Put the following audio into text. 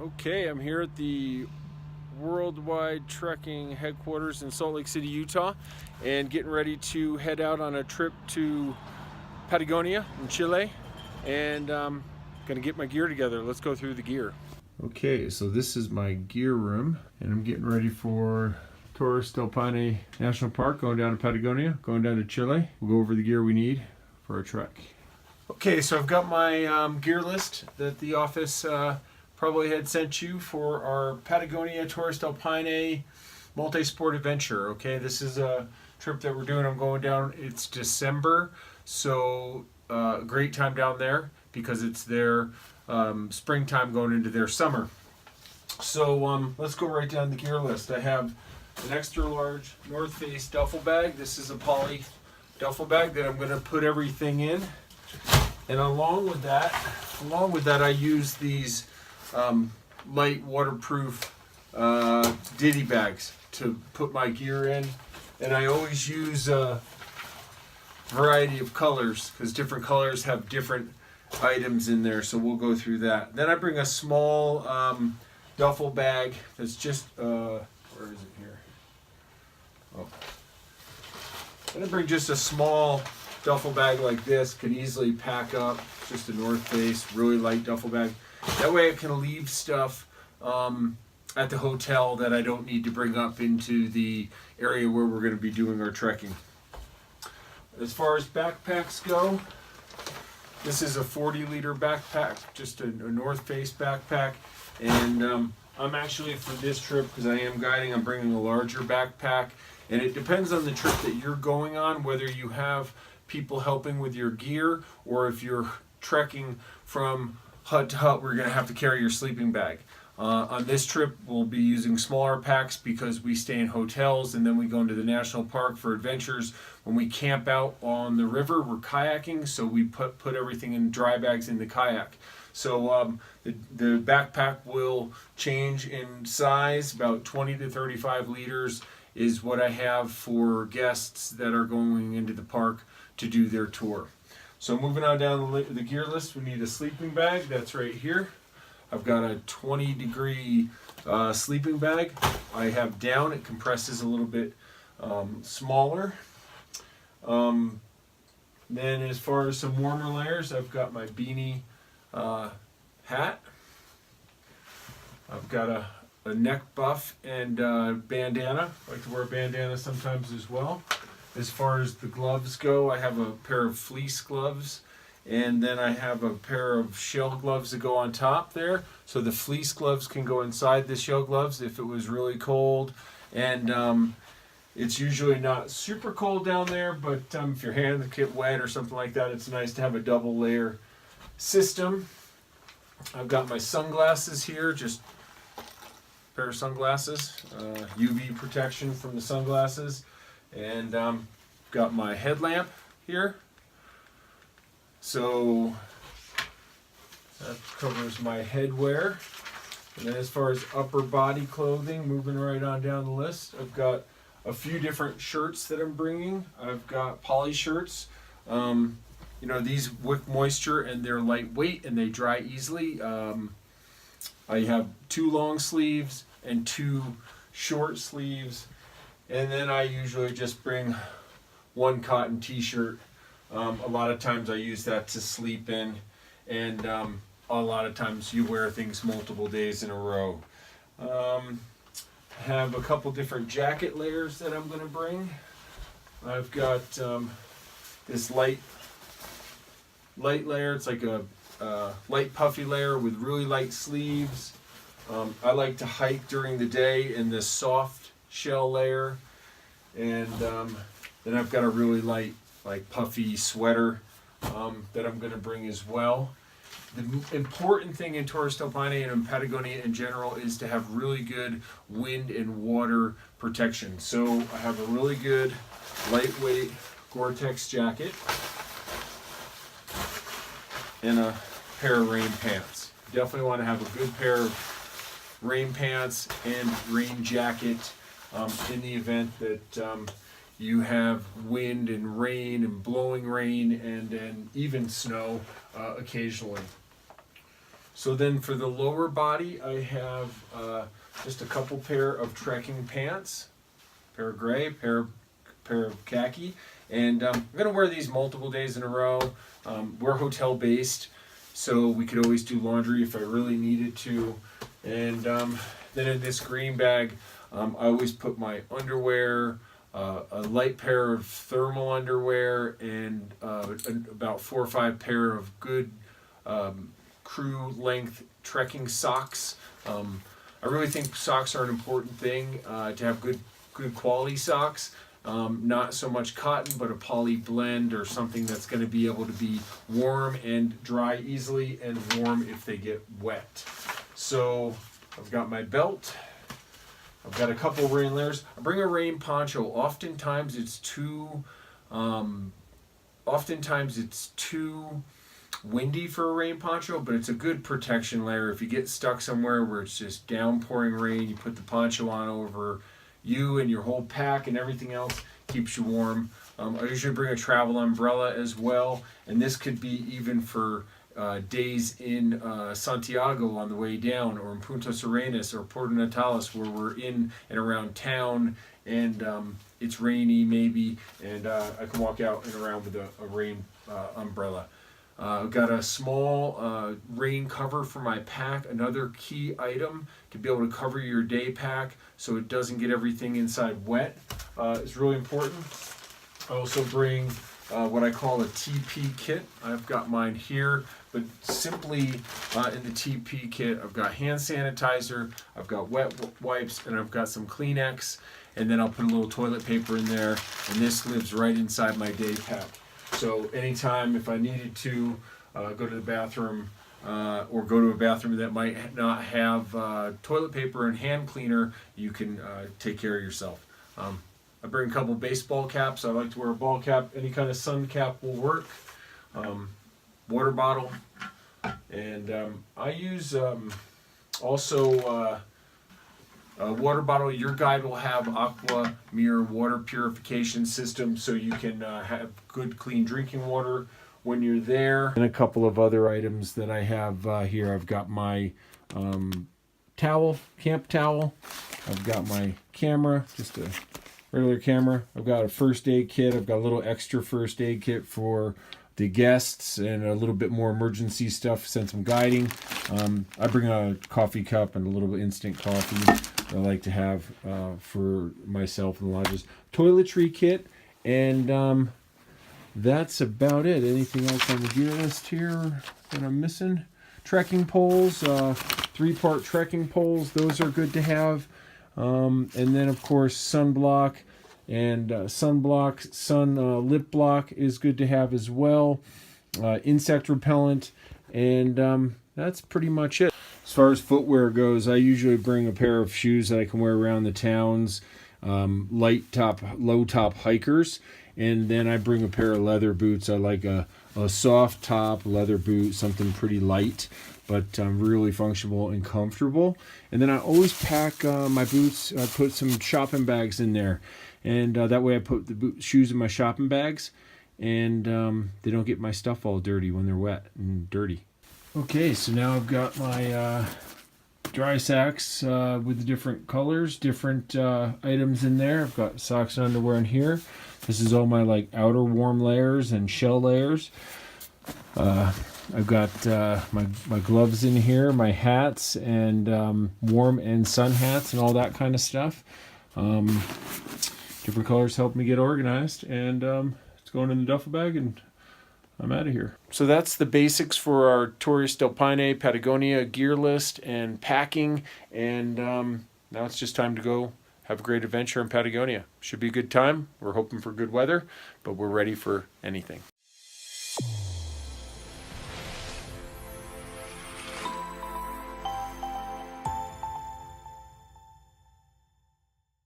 Okay, I'm here at the Worldwide Trekking headquarters in Salt Lake City, Utah, and getting ready to head out on a trip to Patagonia in Chile, and gonna get my gear together. Let's go through the gear. Okay, so this is my gear room, and I'm getting ready for Torres del Paine National Park, going down to Patagonia, going down to Chile. We'll go over the gear we need for our trek. Okay, so I've got my gear list that the office probably had sent you for our Patagonia Torres del Paine multi-sport adventure. Okay, this is a trip that we're doing. I'm going down, it's December, so great time down there because it's their springtime going into their summer. So let's go right down the gear list. I have an extra large North Face duffel bag. This is a poly duffel bag that I'm going to put everything in. And along with that, I use these light waterproof ditty bags to put my gear in. And I always use a variety of colors because different colors have different items in there. So we'll go through that. Then I bring a small duffel bag that's just, where is it here? Oh. Then I bring just a small duffel bag like this, could easily pack up, just a North Face, really light duffel bag. That way I can leave stuff at the hotel that I don't need to bring up into the area where we're going to be doing our trekking. As far as backpacks go, this is a 40-liter backpack, just a North Face backpack. And I'm actually, for this trip, because I am guiding, I'm bringing a larger backpack. And it depends on the trip that you're going on, whether you have people helping with your gear, or if you're trekking from hut to hut, we're going to have to carry your sleeping bag. On this trip, we'll be using smaller packs because we stay in hotels and then we go into the national park for adventures. When we camp out on the river, we're kayaking, so we put everything in dry bags in the kayak. So the backpack will change in size, about 20 to 35 liters is what I have for guests that are going into the park to do their tour. So moving on down the gear list, we need a sleeping bag. That's right here. I've got a 20-degree sleeping bag. I have down, it compresses a little bit smaller. Then as far as some warmer layers, I've got my beanie hat. I've got a neck buff and bandana. I like to wear a bandana sometimes as well. As far as the gloves go, I have a pair of fleece gloves, and then I have a pair of shell gloves that go on top there. So the fleece gloves can go inside the shell gloves if it was really cold. And it's usually not super cold down there, but if your hands get wet or something like that, it's nice to have a double layer system. I've got my sunglasses here, just a pair of sunglasses, UV protection from the sunglasses. And got my headlamp here. So that covers my headwear. And then as far as upper body clothing, moving right on down the list, I've got a few different shirts that I'm bringing. I've got poly shirts. You know, these wick moisture and they're lightweight and they dry easily. I have 2 long sleeves and 2 short sleeves. And then I usually just bring 1 cotton t-shirt. A lot of times I use that to sleep in, and a lot of times you wear things multiple days in a row. I have a couple different jacket layers that I'm going to bring. I've got this light layer. It's like a light puffy layer with really light sleeves. I like to hike during the day in this soft shell layer, and then I've got a really light, like puffy sweater that I'm going to bring as well. The important thing in Torres del Paine and in Patagonia in general is to have really good wind and water protection. So I have a really good lightweight Gore-Tex jacket and a pair of rain pants. Definitely want to have a good pair of rain pants and rain jacket in the event that you have wind and rain and blowing rain and even snow occasionally. So then for the lower body, I have just a couple pair of trekking pants, pair of gray, pair of khaki, and I'm gonna wear these multiple days in a row. We're hotel based, so we could always do laundry if I really needed to. And then in this green bag, I always put my underwear, a light pair of thermal underwear, and about 4 or 5 pair of good crew length trekking socks. I really think socks are an important thing, to have good quality socks. Not so much cotton, but a poly blend or something that's going to be able to be warm and dry easily, and warm if they get wet. So I've got my belt. I've got a couple rain layers. I bring a rain poncho. Oftentimes it's too windy for a rain poncho, but it's a good protection layer. If you get stuck somewhere where it's just downpouring rain, you put the poncho on over you and your whole pack, and everything else keeps you warm. I usually bring a travel umbrella as well, and this could be even for days in Santiago on the way down, or in Punta Serenas or Puerto Natales, where we're in and around town, and it's rainy maybe, and I can walk out and around with a rain umbrella. I've got a small rain cover for my pack, another key item to be able to cover your day pack so it doesn't get everything inside wet. It's really important. I also bring what I call a TP kit. I've got mine here, but simply in the TP kit, I've got hand sanitizer, I've got wet wipes, and I've got some Kleenex, and then I'll put a little toilet paper in there, and this lives right inside my day pack. So anytime if I needed to go to the bathroom, or go to a bathroom that might not have toilet paper and hand cleaner, you can take care of yourself. I bring a couple baseball caps. I like to wear a ball cap. Any kind of sun cap will work. Water bottle. And I use also a water bottle. Your guide will have Aqua Mirror water purification system, so you can have good clean drinking water when you're there. And a couple of other items that I have here. I've got my towel, camp towel. I've got my camera, just a regular camera. I've got a first aid kit. I've got a little extra first aid kit for the guests, and a little bit more emergency stuff, send some guiding. I bring a coffee cup and a little bit instant coffee I like to have for myself and the lodges. Toiletry kit, and that's about it. Anything else on the gear list here that I'm missing? Trekking poles, 3-part trekking poles. Those are good to have. And then, of course, sunblock. And sun lip block is good to have as well. Insect repellent, and that's pretty much it. As far as footwear goes, I usually bring a pair of shoes that I can wear around the towns, low top hikers, and then I bring a pair of leather boots. I like a soft top leather boot, something pretty light, but really functional and comfortable. And then I always pack my boots. I put some shopping bags in there. And that way I put the shoes in my shopping bags, and they don't get my stuff all dirty when they're wet and dirty. Okay, so now I've got my dry sacks with the different colors, different items in there. I've got socks and underwear in here. This is all my like outer warm layers and shell layers. I've got my gloves in here, my hats, and warm and sun hats and all that kind of stuff. Different colors help me get organized, and it's going in the duffel bag, and I'm out of here. So that's the basics for our Torres del Paine Patagonia gear list and packing, and now it's just time to go have a great adventure in Patagonia. Should be a good time. We're hoping for good weather, but we're ready for anything.